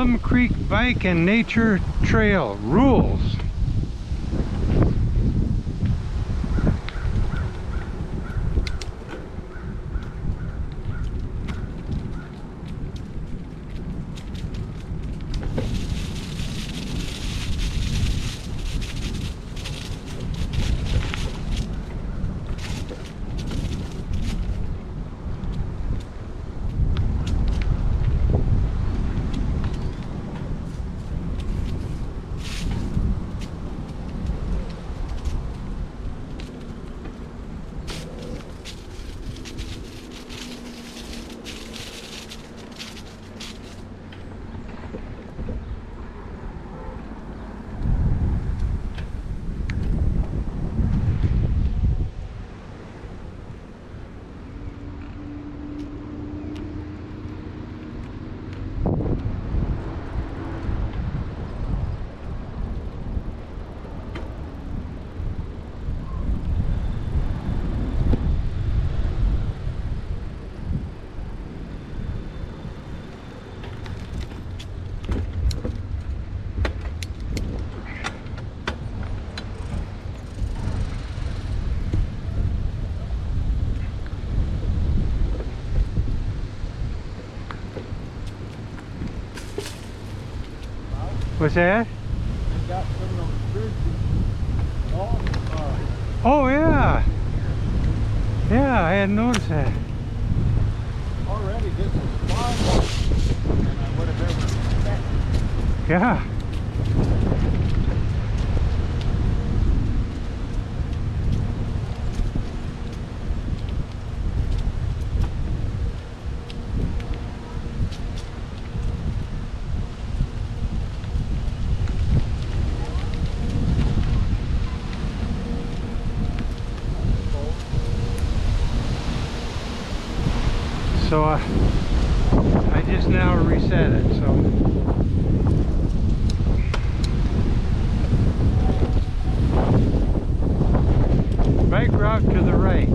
Plum Creek Bike and Nature Trail rules. What's that? They got some of those bridges. Oh yeah. Yeah, I hadn't noticed that. Already this is farther than I would have ever expected. Yeah. So I just now reset it, so bike route to the right.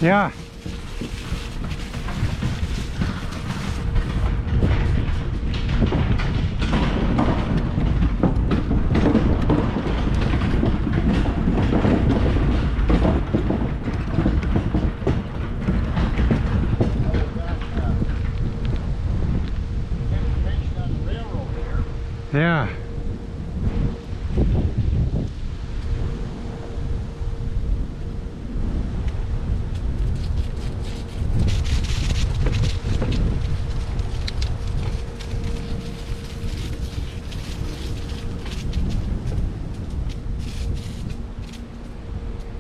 Yeah. Yeah.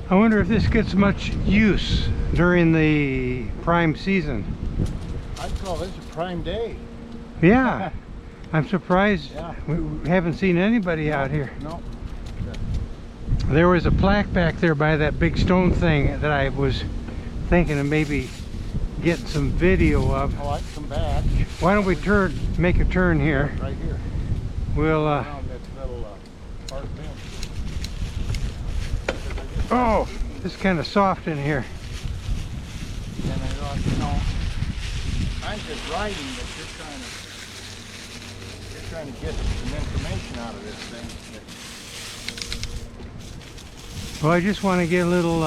I wonder if this gets much use during the prime season. I'd call this a prime day. Yeah. I'm surprised Yeah. we haven't seen anybody out here. No. There was a plaque back there by that big stone thing that I was thinking of maybe getting some video of. Oh, I'd come back. Why don't we make a turn here? Right here. We'll Around this little park bench. Oh, it's kind of soft in here. And I thought, you know, I'm just writing, but you're trying to get some information out of this thing. Well, I just want to get a little,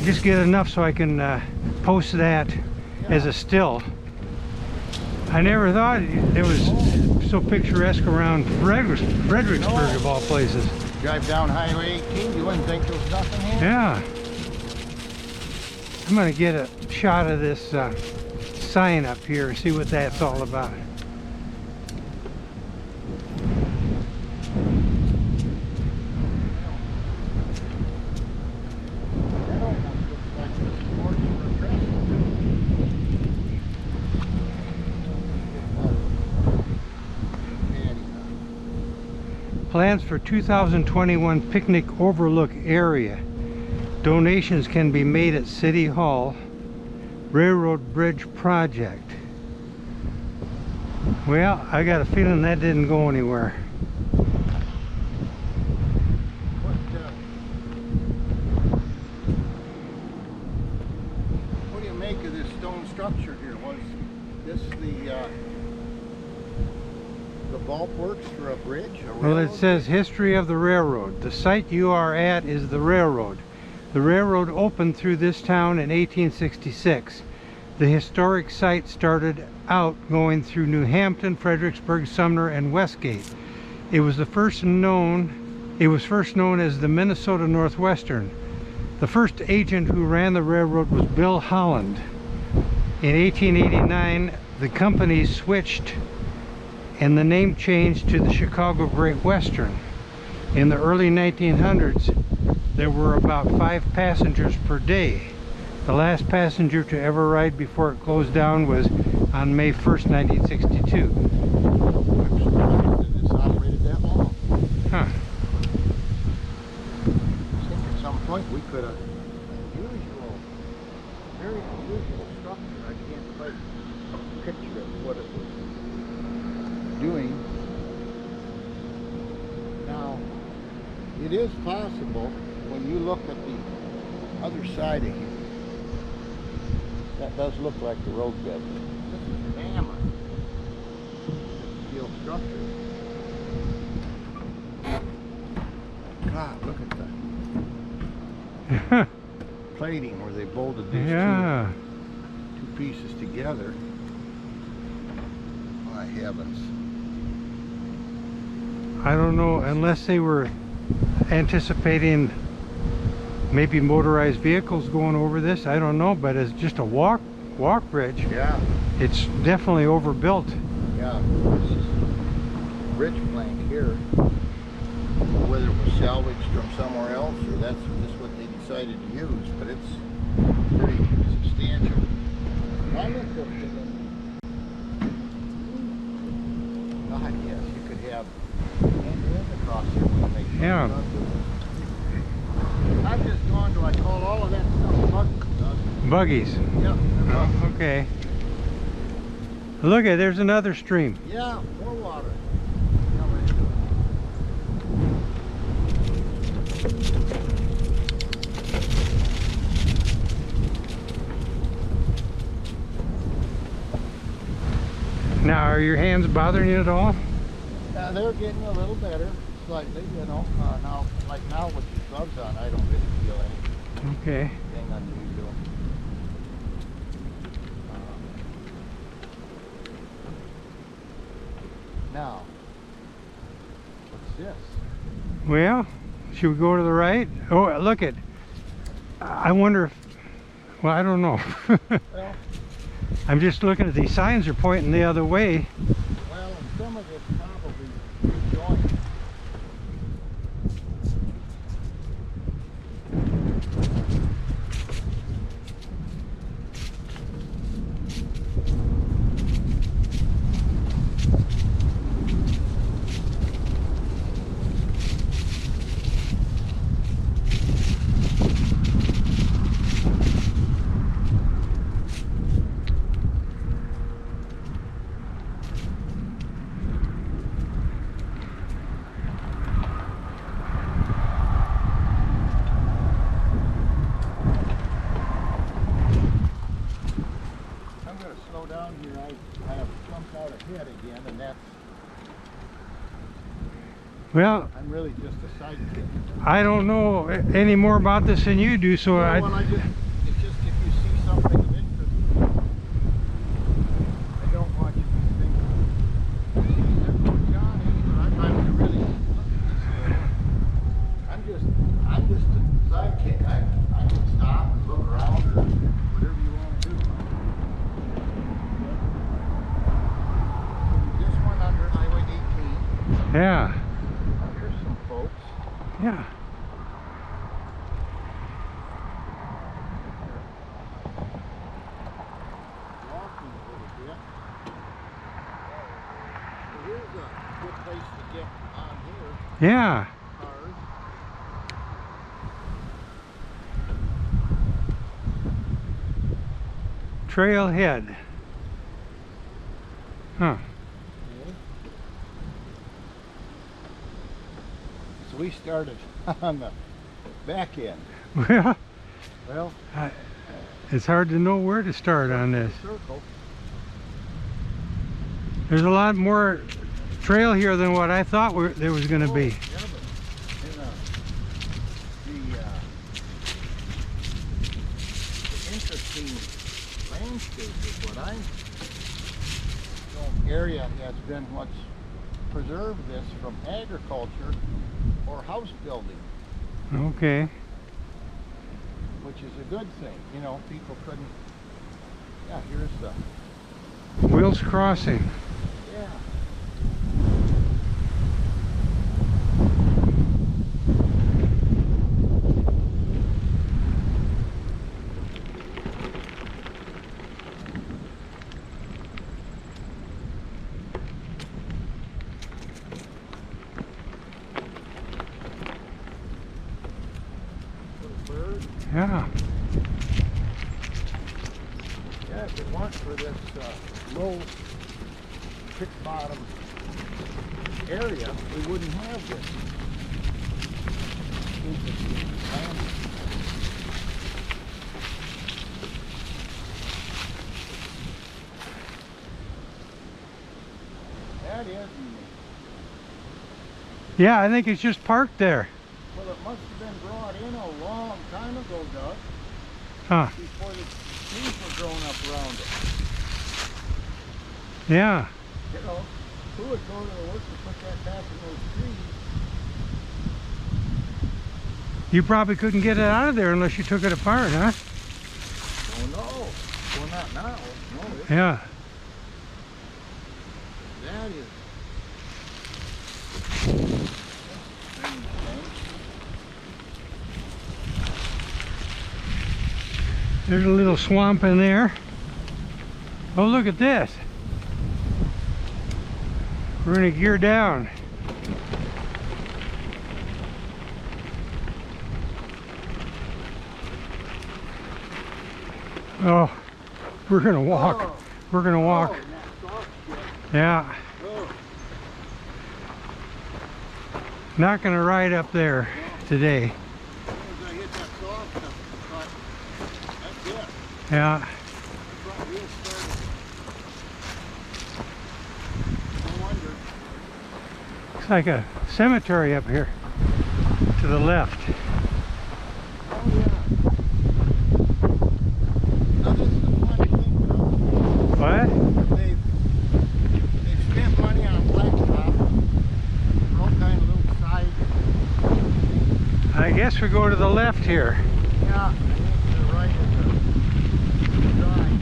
just get enough so I can post that as a still. I never thought it was so picturesque around Fredericksburg of all places. Drive down Highway 18, you wouldn't think there was nothing here? Yeah. I'm going to get a shot of this sign up here and see what that's all about. That almost looks like the sports refreshment. Plans for 2021 picnic overlook area. Donations can be made at City Hall. Railroad Bridge project. Well, I got a feeling that didn't go anywhere. What do you make of this stone structure here? Was this the bulwarks for a bridge? Well, it says history of the railroad. The site you are at is the railroad. The railroad opened through this town in 1866. The historic site started out going through New Hampton, Fredericksburg, Sumner, and Westgate. It was first known as the Minnesota Northwestern. The first agent who ran the railroad was Bill Holland. In 1889, the company switched and the name changed to the Chicago Great Western. In the early 1900s, there were about 5 passengers per day. The last passenger to ever ride before it closed down was on May 1st, 1962. I'm surprised that it's operated that long. Huh. I think at some point we could have very unusual structure. I can't quite picture what it was doing. Now, it is possible when you look at the other side of here, that does look like the road bed. This is mammoth. Steel structure. God, look at that plating where they bolted these two pieces together. My heavens. I don't know, unless they were anticipating maybe motorized vehicles going over this. I don't know, but it's just a walk bridge. Yeah. It's definitely overbuilt. Yeah. This is a bridge plank here. Whether it was salvaged from somewhere else or that's just what they decided to use, but it's pretty substantial. I'm interested in. God, yes, you could have hand across here when they make Yeah. I'm just going to, I call all of that stuff buggies. Buggies. Yep. Oh, okay. Look at, there's another stream. Yeah, more water. Now, are your hands bothering you at all? They're getting a little better, slightly, you know. Now, like now with these gloves on, I don't really feel Okay. anything unusual. Now, what's this? Well, should we go to the right? Oh, look at. I wonder if. Well, I don't know. Well, I'm just looking at these signs are pointing the other way. well, and some of this probably rejoined. slow down here, I have jumped out ahead again, and that's, Well, I'm really just a sidekick. I don't know any more about this than you do, so No, I... well, it's just if you see something of interest, I don't want you to think, geez, that's what John is, but I'm to really look at this. I'm just a sidekick. I can stop and look around or whatever you want to do. This one under Highway 18. Yeah, Here's some folks. yeah. Walking a little bit. So here's a good place to get on here. Yeah. Cars. Trailhead. Huh. Okay. So we started on the back end. Well, Well, it's hard to know where to start on this. circle. There's a lot more trail here than what I thought there was going to be. Yeah, but the interesting landscape is what I'm. Area has been what's preserved this from agriculture or house building, Okay. which is a good thing. You know, people couldn't. Yeah, here's the. Will's Crossing. Yeah. Bird. Yeah. Yeah, if it weren't for this low pit bottom area, we wouldn't have this interesting landing. That is unique. Yeah, I think it's just parked there. Well, it must have been brought in a long time ago, Doug, Huh. before the trees were growing up around it. Yeah. You know, who would go to the work to put that back in those trees? You probably couldn't get it out of there unless you took it apart, huh? Oh no. Well, not now. No, this, Yeah. that is. Strange thing. There's a little swamp in there. Oh, look at this. We're gonna gear down. Oh, we're gonna walk. Oh. We're gonna walk. Oh, and that soft shit. Yeah. Oh. Not gonna ride up there today. As I hit that soft stuff, I thought, that's it. Yeah. I thought we'll start it. No wonder. Looks like a cemetery up here to the left. Oh yeah. Now this is the funny thing, you know. What? They've spent money on blacktop for all kind of little side. I guess we go to the left here. Yeah, I think to the right is the drive.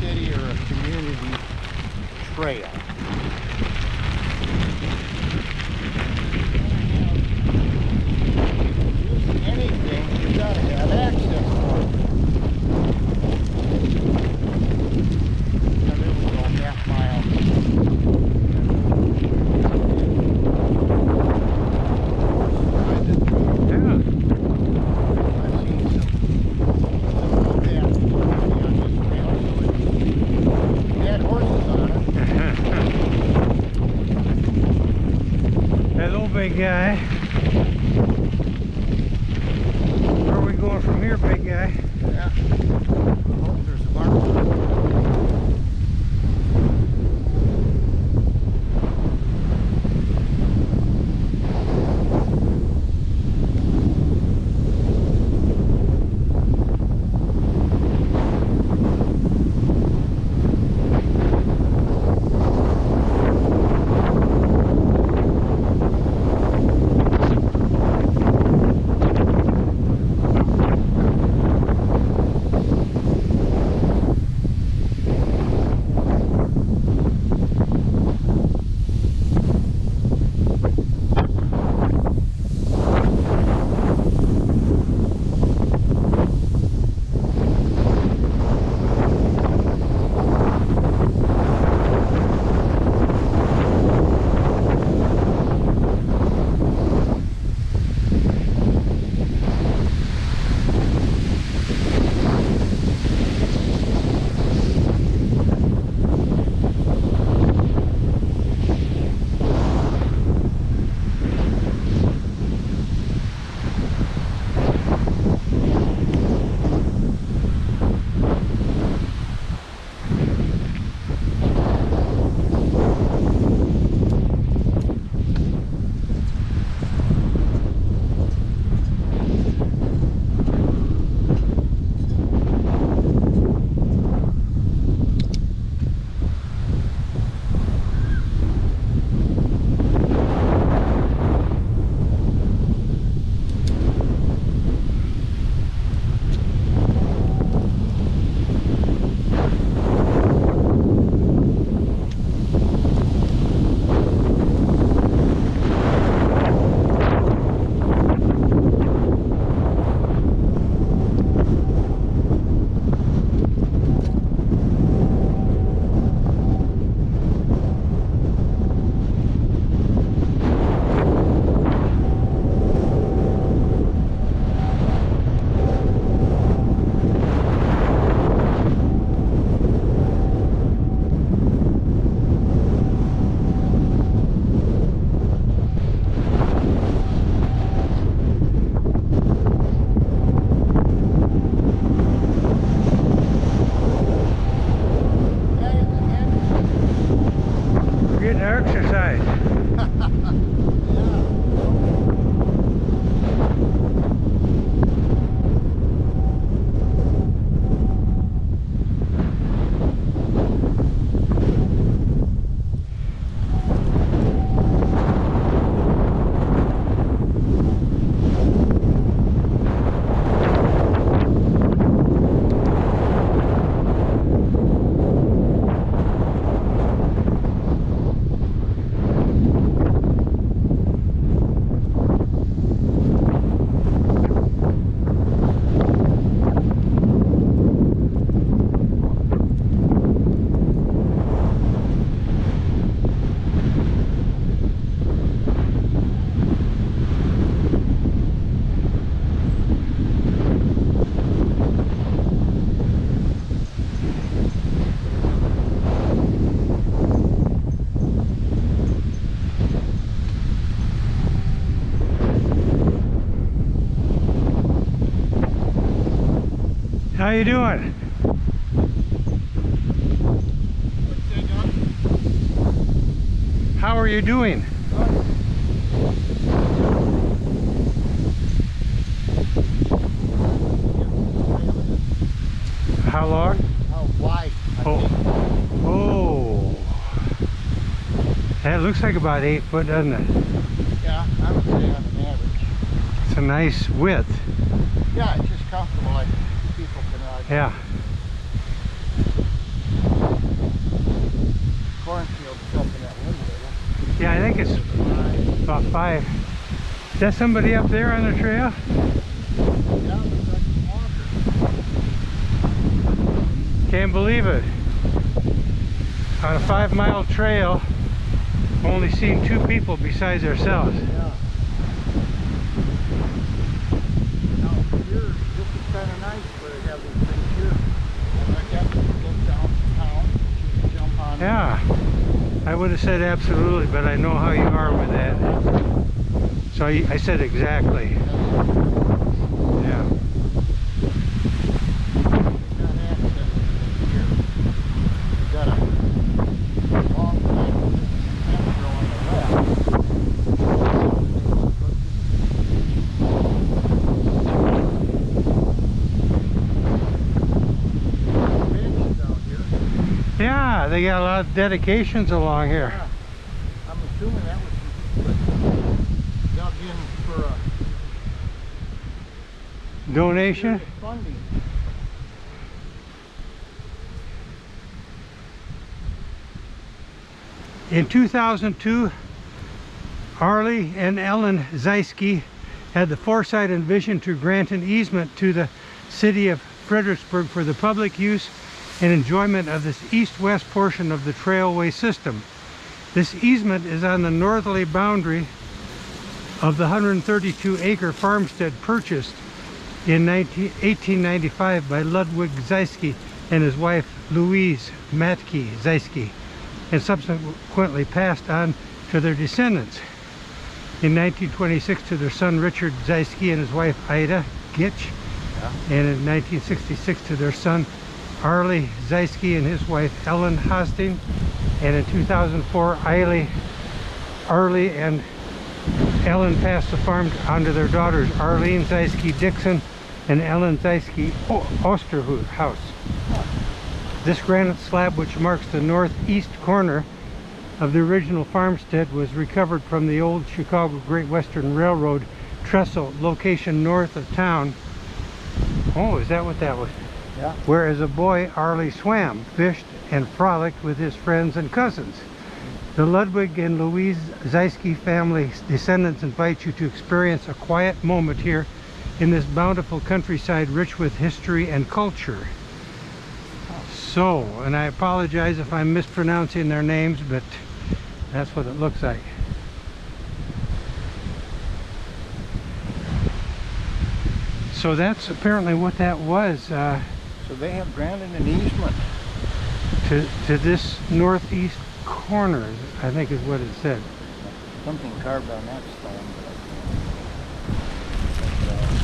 City or a community trail. Using anything, you gotta have access for it. Now there we go, half mile. big guy. Where are we going from here, big guy? Yeah. I hope there's a bar. How you doing? How are you doing? How long? How wide? Oh. That looks like about 8 foot, doesn't it? Yeah, I would say on an average. It's a nice width. Yeah, it's just comfortable, like two people can ride. Yeah. Cornfield's up in that window. Yeah, I think it's about 5. Is that somebody up there on the trail? Yeah, looks like some walkers. Can't believe it. On a 5-mile trail, I've only seen 2 people besides ourselves. Yeah. Now here, this is kind of nice where they have these things here. And like that, you can look downtown, you can jump on. Yeah, I would have said absolutely, but I know how you are with that. So I said exactly. Yeah. Yeah, they got a lot of dedications along here. Yeah. I'm assuming that was dug in for a Donation? funding. In 2002, Arlie and Ellen Zeiske had the foresight and vision to grant an easement to the city of Fredericksburg for the public use and enjoyment of this east-west portion of the trailway system. This easement is on the northerly boundary of the 132-acre farmstead purchased in 1895 by Ludwig Zeiske and his wife Louise Matke Zeiske, and subsequently passed on to their descendants. In 1926 to their son Richard Zeiske and his wife Ida Gitch, and in 1966 to their son Arlie Zeiske and his wife Ellen Hosting, and in 2004 Arlie and Ellen passed the farm onto their daughters Arlene Zeiske Dixon and Ellen Zeiske Osterhouse. This granite slab, which marks the northeast corner of the original farmstead, was recovered from the old Chicago Great Western Railroad trestle location north of town. Oh, is that what that was? Yeah. Where as a boy Arlie swam, fished, and frolicked with his friends and cousins. The Ludwig and Louise Zeiske family descendants invite you to experience a quiet moment here in this bountiful countryside rich with history and culture. So, and I apologize if I'm mispronouncing their names, but that's what it looks like. So that's apparently what that was. So they have granted an easement To this northeast corner, I think is what it said. Something carved on that stone.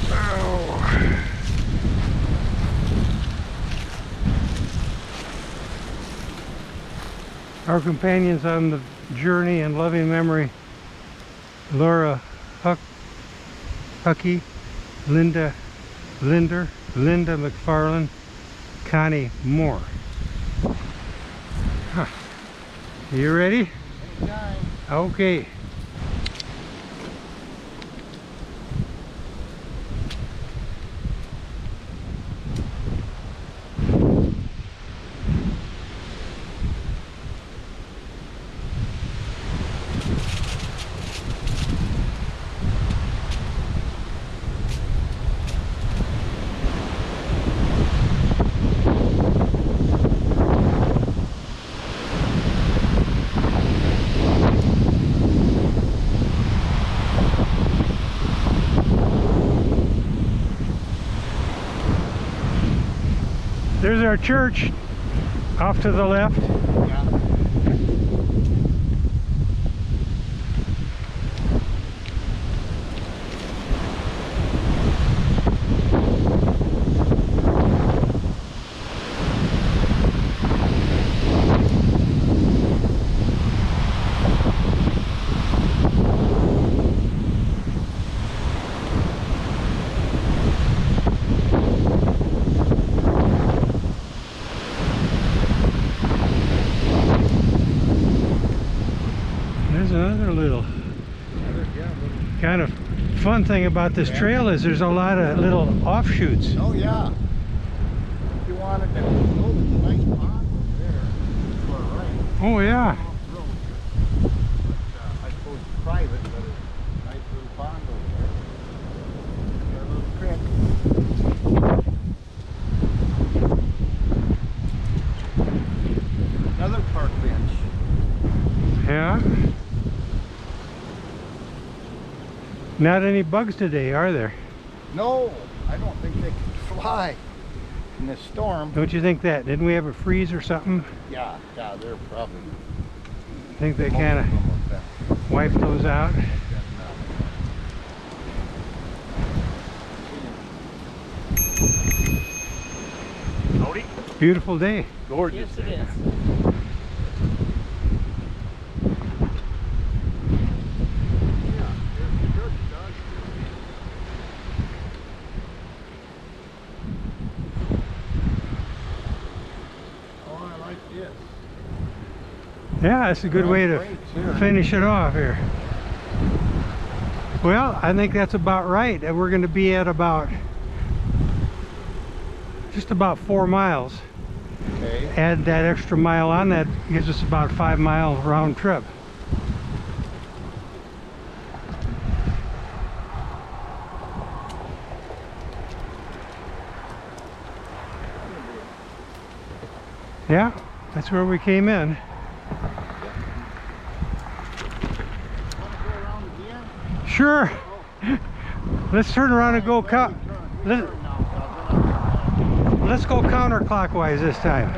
Oh. Our companions on the journey in loving memory, Laura Huckey, Linda McFarland, Connie Moore. Huh. You ready? Anytime. Okay. There's our church off to the left. Yeah. Another little kind of fun thing about this trail is there's a lot of little offshoots. Oh yeah. If you wanted to go, there's a nice pond over there to our right. Oh yeah. Off road. But I suppose it's private, but it's a nice little pond over there. Got a little creek. Another park bench. Yeah. Not any bugs today, are there? No, I don't think they can fly in this storm. Don't you think that? Didn't we have a freeze or something? Yeah, they're probably. I think they kind of wiped those out. Beautiful day. Gorgeous. Yes, it is. Oh, I like this. Yeah, that's a good way to Brakes here. finish it off here. Well, I think that's about right. And we're going to be at about just about 4 miles. Okay. Add that extra mile on, that gives us about 5 mile round trip. Yeah, that's where we came in. Want to go around again? Sure. Let's turn around and go let's go counterclockwise this time.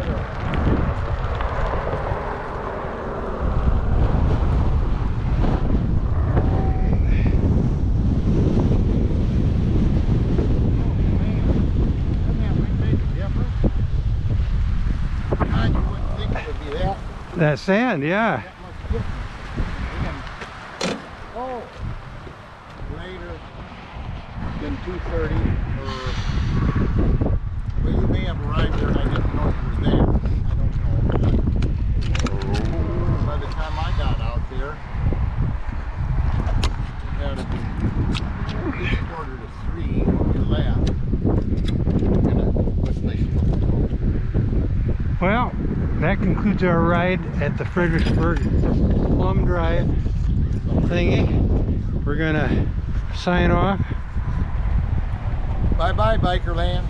That sand, yeah. Oh, later than 2:30, or well, you may have arrived there and I didn't know you were there. I don't know. By the time I got out there, it had to be 2:45 when you left. What place you want to go? Well, that concludes our ride at the Fredericksburg Plum Drive thingy. We're gonna sign off. Bye-bye, Bikerland.